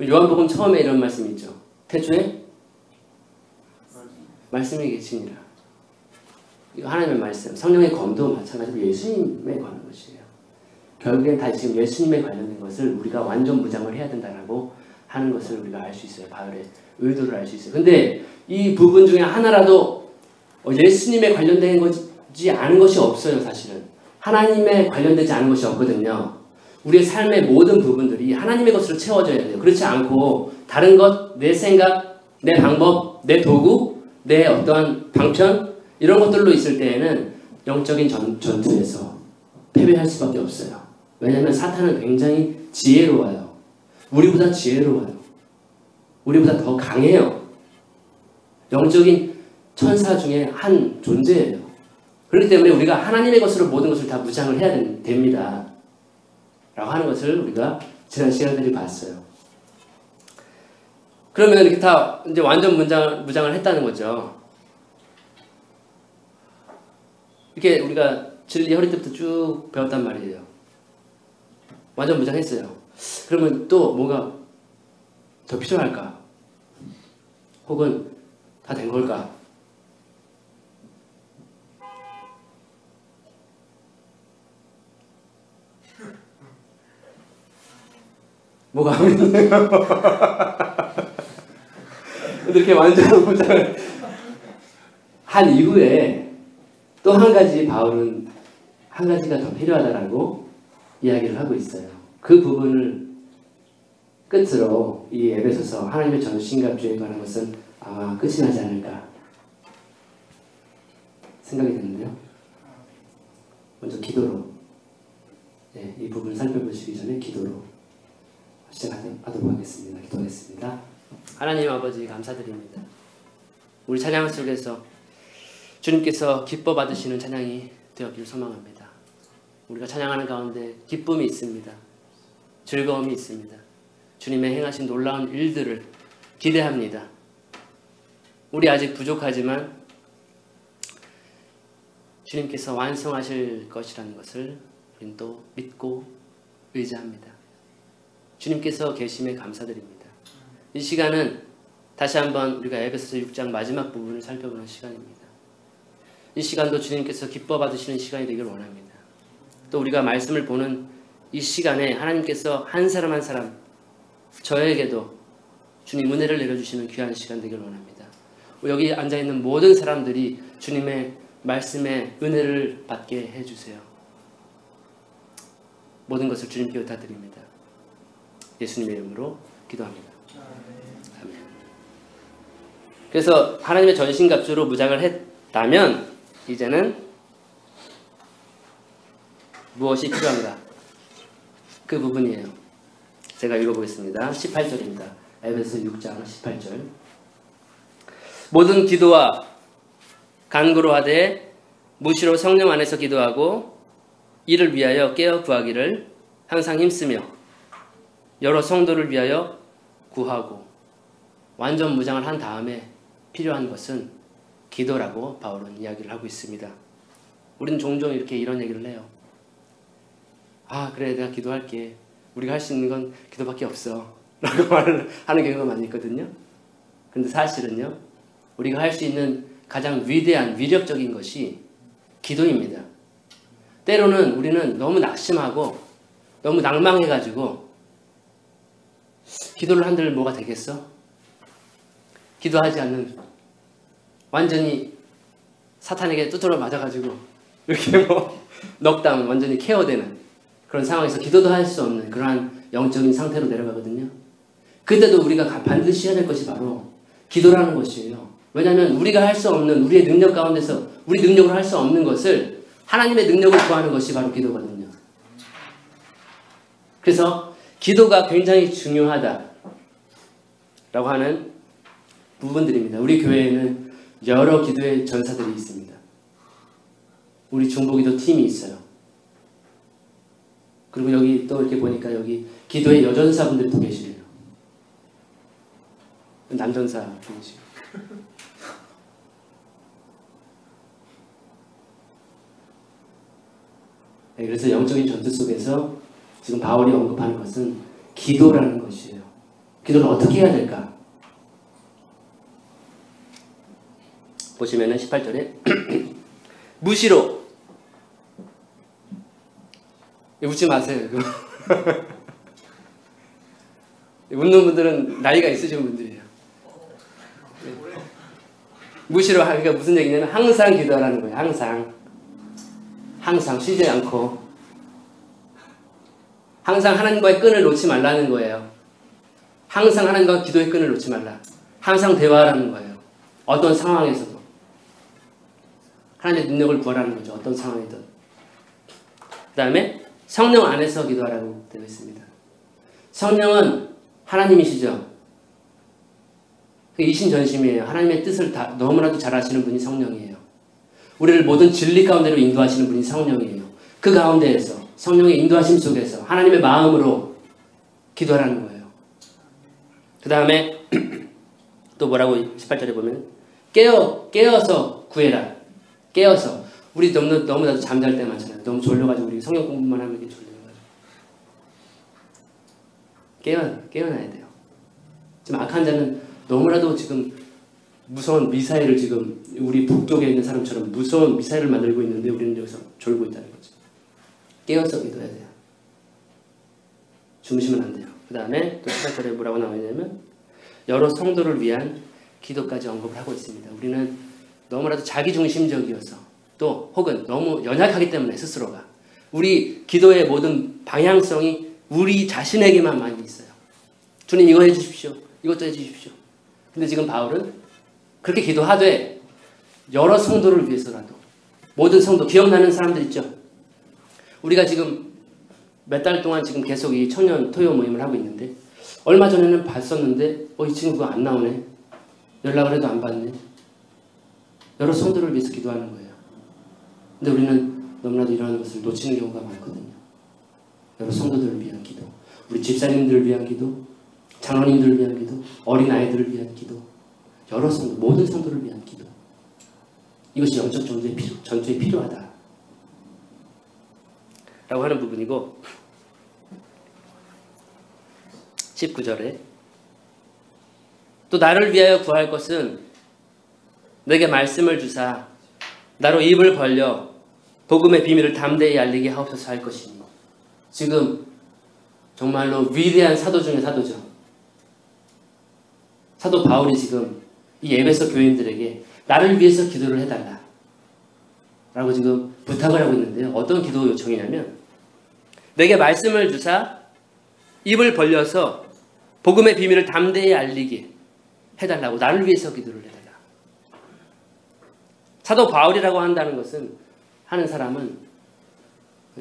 요한복음 처음에 이런 말씀이 있죠. 태초에 말씀이 계시니라. 이거 하나님의 말씀, 성령의 검도 마찬가지로 예수님에 관한 것이에요. 결국엔 다 지금 예수님에 관련된 것을 우리가 완전 무장을 해야 된다라고 하는 것을 우리가 알 수 있어요. 바울의 의도를 알 수 있어요. 근데 이 부분 중에 하나라도 예수님에 관련된 거지 않은 것이 없어요. 사실은 하나님에 관련되지 않은 것이 없거든요. 우리의 삶의 모든 부분들이 하나님의 것으로 채워져야 돼요. 그렇지 않고 다른 것, 내 생각, 내 방법, 내 도구, 내 어떠한 방편 이런 것들로 있을 때에는 영적인 전투에서 패배할 수밖에 없어요. 왜냐하면 사탄은 굉장히 지혜로워요. 우리보다 지혜로워요. 우리보다 더 강해요. 영적인 천사 중에 한 존재예요. 그렇기 때문에 우리가 하나님의 것으로 모든 것을 다 무장을 해야 됩니다. 라고 하는 것을 우리가 지난 시간들이 봤어요. 그러면 이렇게 다 이제 완전 무장을 했다는 거죠. 이렇게 우리가 진리 어릴 때부터 쭉 배웠단 말이에요. 완전 무장했어요. 그러면 또 뭐가 더 필요할까? 혹은 다 된 걸까? 뭐가 안 있네요. 이렇게 완전 무장을 한 이후에 또 한 가지 바울은 한 가지가 더 필요하다라고 이야기를 하고 있어요. 그 부분을 끝으로 이 에베소서 하나님의 전신갑주에 관한 것은 아마 끝이 나지 않을까 생각이 드는데요. 먼저 기도로 이 부분을 살펴보시기 전에 기도로 시작하도록 하겠습니다. 기도하겠습니다. 하나님 아버지 감사드립니다. 우리 찬양 속에서 주님께서 기뻐 받으시는 찬양이 되었기를 소망합니다. 우리가 찬양하는 가운데 기쁨이 있습니다. 즐거움이 있습니다. 주님의 행하신 놀라운 일들을 기대합니다. 우리 아직 부족하지만 주님께서 완성하실 것이라는 것을 우리는 또 믿고 의지합니다. 주님께서 계심에 감사드립니다. 이 시간은 다시 한번 우리가 에베소서 6장 마지막 부분을 살펴보는 시간입니다. 이 시간도 주님께서 기뻐 받으시는 시간이 되길 원합니다. 또 우리가 말씀을 보는 이 시간에 하나님께서 한 사람 한 사람 저에게도 주님 은혜를 내려주시는 귀한 시간 되길 원합니다. 여기 앉아있는 모든 사람들이 주님의 말씀에 은혜를 받게 해주세요. 모든 것을 주님께 의탁드립니다. 예수님의 이름으로 기도합니다. 아멘. 그래서 하나님의 전신갑주로 무장을 했다면 이제는 무엇이 필요한가? 그 부분이에요. 제가 읽어보겠습니다. 18절입니다. 에베소 6장 18절. 모든 기도와 간구로 하되 무시로 성령 안에서 기도하고 이를 위하여 깨어 구하기를 항상 힘쓰며 여러 성도를 위하여 구하고. 완전 무장을 한 다음에 필요한 것은 기도라고 바울은 이야기를 하고 있습니다. 우리는 종종 이렇게 이런 얘기를 해요. 아 그래 내가 기도할게. 우리가 할 수 있는 건 기도밖에 없어 라고 말을 하는 경우가 많이 있거든요. 그런데 사실은요, 우리가 할 수 있는 가장 위대한 위력적인 것이 기도입니다. 때로는 우리는 너무 낙심하고 너무 낭망해가지고 기도를 한들 뭐가 되겠어? 기도하지 않는, 완전히 사탄에게 두드러 맞아가지고 이렇게 넉다운, 완전히 케어되는 그런 상황에서 기도도 할 수 없는 그러한 영적인 상태로 내려가거든요. 그때도 우리가 반드시 해야 될 것이 바로 기도라는 것이에요. 왜냐하면 우리가 할 수 없는, 우리의 능력 가운데서 우리 능력으로 할 수 없는 것을 하나님의 능력을 구하는 것이 바로 기도거든요. 그래서 기도가 굉장히 중요하다라고 하는 부분들입니다. 우리 교회에는 여러 기도의 전사들이 있습니다. 우리 중보기도 팀이 있어요. 그리고 여기 또 이렇게 보니까 여기 기도의 여전사분들이 또 계시네요. 남전사 분이시고. 네, 그래서 영적인 전투 속에서 지금 바울이 언급하는 것은 기도라는 것이에요. 기도를 어떻게 해야 될까? 보시면은 18절에 무시로. 웃지 마세요. 웃는 분들은 나이가 있으신 분들이에요. 무시로 하기가 무슨 얘기냐면 항상 기도하라는 거예요. 항상 쉬지 않고 항상 하나님과의 끈을 놓지 말라는 거예요. 항상 하나님과 기도의 끈을 놓지 말라. 항상 대화하라는 거예요. 어떤 상황에서도 하나님의 능력을 구하라는 거죠. 어떤 상황이든. 그 다음에 성령 안에서 기도하라고 되어 있습니다. 성령은 하나님이시죠. 이심전심이에요. 하나님의 뜻을 다 너무나도 잘 아시는 분이 성령이에요. 우리를 모든 진리 가운데로 인도하시는 분이 성령이에요. 그 가운데에서 성령의 인도하심 속에서 하나님의 마음으로 기도하라는 거예요. 그 다음에 또 뭐라고 18절에 보면 깨어서 구해라. 깨어서. 우리 너무나도 잠잘 때 많잖아요. 너무 졸려가지고 우리 성경 공부만 하면 이게 졸리는 거죠. 깨어나야 돼요. 지금 악한 자는 너무나도 지금 무서운 미사일을 지금 우리 북쪽에 있는 사람처럼 무서운 미사일을 만들고 있는데 우리는 여기서 졸고 있다는 거죠. 깨어서 기도해야 돼요. 주무시면 안 돼요. 그 다음에 또 18절에 뭐라고 나와 있냐면 여러 성도를 위한 기도까지 언급을 하고 있습니다. 우리는 너무나도 자기중심적이어서 또 혹은 너무 연약하기 때문에 스스로가 우리 기도의 모든 방향성이 우리 자신에게만 많이 있어요. 주님 이거 해주십시오. 이것도 해주십시오. 근데 지금 바울은 그렇게 기도하되 여러 성도를 위해서라도 모든 성도 기억나는 사람들 있죠? 우리가 지금 몇 달 동안 지금 계속 이 청년 토요 모임을 하고 있는데 얼마 전에는 봤었는데 이 친구가 안 나오네. 연락을 해도 안 받네. 여러 성도를 위해서 기도하는 거예요. 근데 우리는 너무나도 이러한 것을 놓치는 경우가 많거든요. 여러 성도들을 위한 기도, 우리 집사님들을 위한 기도, 장로님들을 위한 기도, 어린아이들을 위한 기도, 여러 성도, 모든 성도를 위한 기도. 이것이 영적 전투에 필요하다. 라고 하는 부분이고 19절에 또 나를 위하여 구할 것은 내게 말씀을 주사 나로 입을 벌려 복음의 비밀을 담대히 알리게 하옵소서 할 것이니. 지금 정말로 위대한 사도 중에 사도죠. 사도 바울이 지금 이 에베소 교인들에게 나를 위해서 기도를 해달라 라고 지금 부탁을 하고 있는데요. 어떤 기도 요청이냐면 내게 말씀을 주사 입을 벌려서 복음의 비밀을 담대히 알리게 해달라고 나를 위해서 기도를 해달라. 사도 바울이라고 한다는 것은 하는 사람은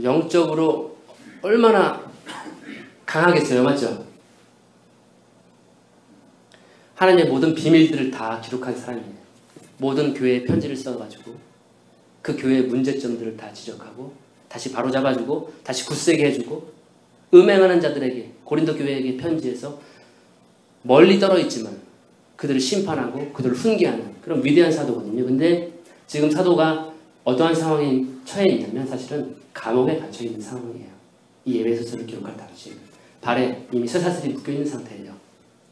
영적으로 얼마나 강하겠어요. 맞죠? 하나님의 모든 비밀들을 다 기록한 사람이에요. 모든 교회에 편지를 써가지고 그 교회의 문제점들을 다 지적하고 다시 바로잡아주고 다시 굳세게 해주고 음행하는 자들에게 고린도 교회에게 편지해서 멀리 떨어있지만 그들을 심판하고 그들을 훈계하는 그런 위대한 사도거든요. 근데 지금 사도가 어떠한 상황에 처해 있냐면 사실은 감옥에 갇혀 있는 상황이에요. 이 에베소서를 기록할 당시 발에 이미 쇠사슬이 묶여 있는 상태예요.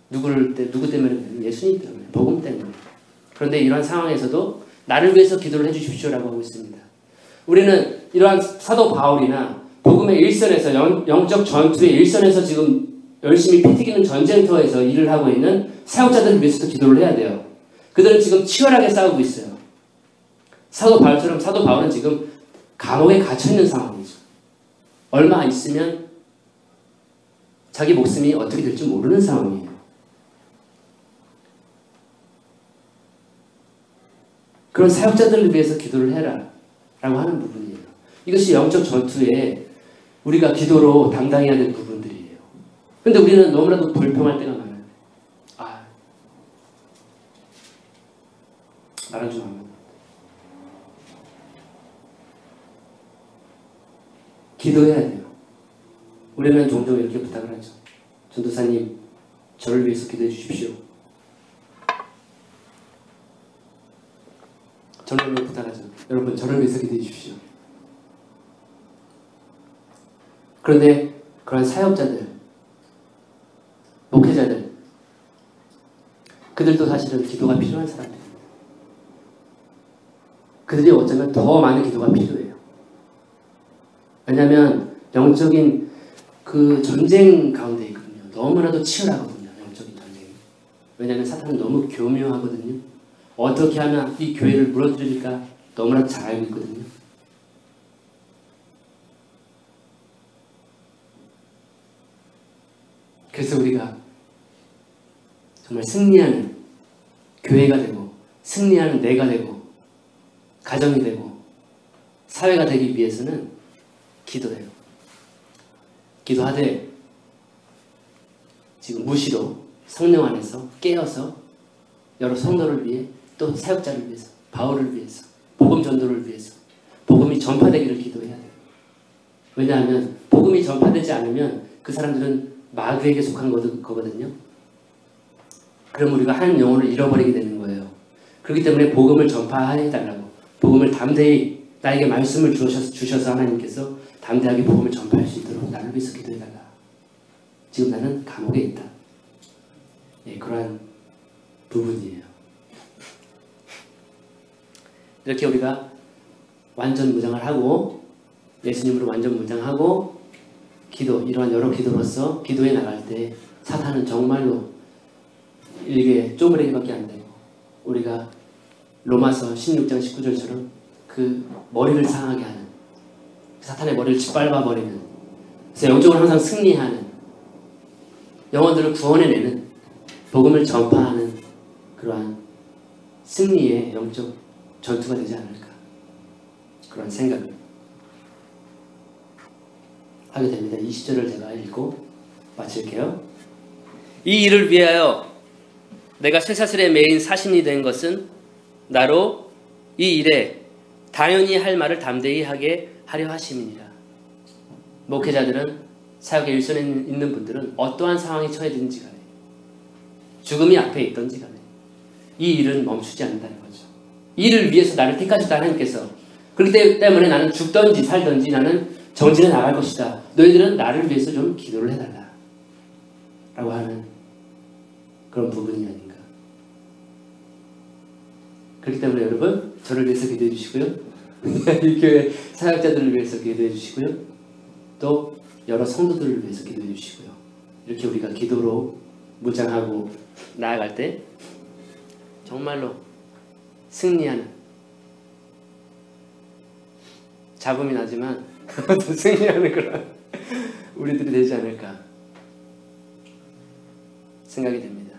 누구 때문에? 예수님 때문에, 복음 때문에. 그런데 이러한 상황에서도 나를 위해서 기도를 해주십시오라고 하고 있습니다. 우리는 이러한 사도 바울이나 복음의 일선에서 영적 전투의 일선에서 지금 열심히 피 튀기는 전쟁터에서 일을 하고 있는 사역자들을 위해서도 기도를 해야 돼요. 그들은 지금 치열하게 싸우고 있어요. 사도 바울처럼 사도 바울은 지금 감옥에 갇혀있는 상황이죠. 얼마 있으면 자기 목숨이 어떻게 될지 모르는 상황이에요. 그런 사역자들을 위해서 기도를 해라 라고 하는 부분이에요. 이것이 영적 전투에 우리가 기도로 담당해야 될 부분들이에요. 근데 우리는 너무나도 불평할 때가 많아요. 말은 좀 하면 기도해야 돼요. 우리는 종종 이렇게 부탁을 하죠. 전도사님, 저를 위해서 기도해 주십시오. 저를 부탁하죠. 여러분, 저를 위해서 기도해 주십시오. 그런데 그런 사역자들, 목회자들, 그들도 사실은 기도가 필요한 사람들입니다. 그들이 어쩌면 더 많은 기도가 필요해요. 왜냐하면 영적인 그 전쟁 가운데 있거든요. 너무나도 치열하거든요. 영적인 전쟁이. 왜냐하면 사탄은 너무 교묘하거든요. 어떻게 하면 이 교회를 무너뜨릴까 너무나도 잘 알고 있거든요. 그래서 우리가 정말 승리하는 교회가 되고 승리하는 내가 되고 가정이 되고 사회가 되기 위해서는 기도해요. 기도하되 지금 무시로 성령 안에서 깨어서 여러 성도를 위해 또 사역자를 위해서 바울을 위해서 복음 전도를 위해서 복음이 전파되기를 기도해야 돼요. 왜냐하면 복음이 전파되지 않으면 그 사람들은 마귀에게 속한 거거든요. 그럼 우리가 한 영혼을 잃어버리게 되는 거예요. 그렇기 때문에 복음을 전파해달라고 복음을 담대히 나에게 말씀을 주셔서 하나님께서 담대하게 복음을 전파할 수 있도록 나를 위해서 기도해달라. 지금 나는 감옥에 있다. 예, 그러한 부분이에요. 이렇게 우리가 완전 무장을 하고 예수님으로 완전 무장하고 기도, 이러한 여러 기도로서 기도에 나갈 때 사탄은 정말로 일개 쪼무레기밖에 안 되고 우리가 로마서 16장 19절처럼 그 머리를 상하게 하는 사탄의 머리를 짓밟아 버리는 그래서 영적으로 항상 승리하는 영혼들을 구원해내는 복음을 전파하는 그러한 승리의 영적 전투가 되지 않을까 그런 생각을 하게 됩니다. 20절을 제가 읽고 마칠게요. 이 일을 위하여 내가 쇠사슬에 매인 사신이 된 것은 나로 이 일에 당연히 할 말을 담대히 하게 하려 하심이니라. 목회자들은 사역의 일선에 있는 분들은 어떠한 상황에 처해든지 간에 죽음이 앞에 있던지 간에 이 일은 멈추지 않는다는 거죠. 이 일을 위해서 나를 택하셨다 하나님께서 그렇기 때문에 나는 죽든지 살든지 나는 정진해 나갈 것이다. 너희들은 나를 위해서 좀 기도를 해달라 라고 하는 그런 부분이 아닌가. 그렇기 때문에 여러분 저를 위해서 기도해 주시고요. 이 교회 사역자들을 위해서 기도해 주시고요. 또 여러 성도들을 위해서 기도해 주시고요. 이렇게 우리가 기도로 무장하고 나아갈 때 정말로 승리하는 잡음이 나지만 승리하는 그런 우리들이 되지 않을까 생각이 됩니다.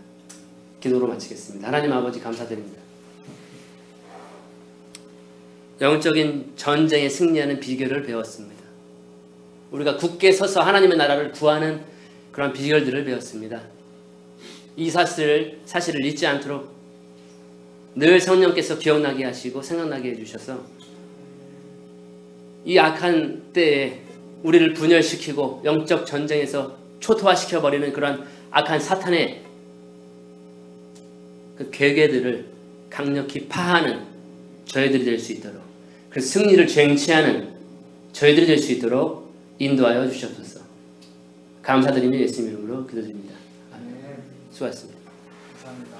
기도로 마치겠습니다. 하나님 아버지 감사드립니다. 영적인 전쟁에 승리하는 비결을 배웠습니다. 우리가 굳게 서서 하나님의 나라를 구하는 그런 비결들을 배웠습니다. 이 사실을 잊지 않도록 늘 성령께서 기억나게 하시고 생각나게 해주셔서 이 악한 때에 우리를 분열시키고 영적 전쟁에서 초토화시켜버리는 그런 악한 사탄의 그 괴계들을 강력히 파하는 저희들이 될 수 있도록 그 승리를 쟁취하는 저희들이 될 수 있도록 인도하여 주시옵소서. 감사드리며 예수님 이름으로 기도드립니다. 수고하셨습니다. 감사합니다.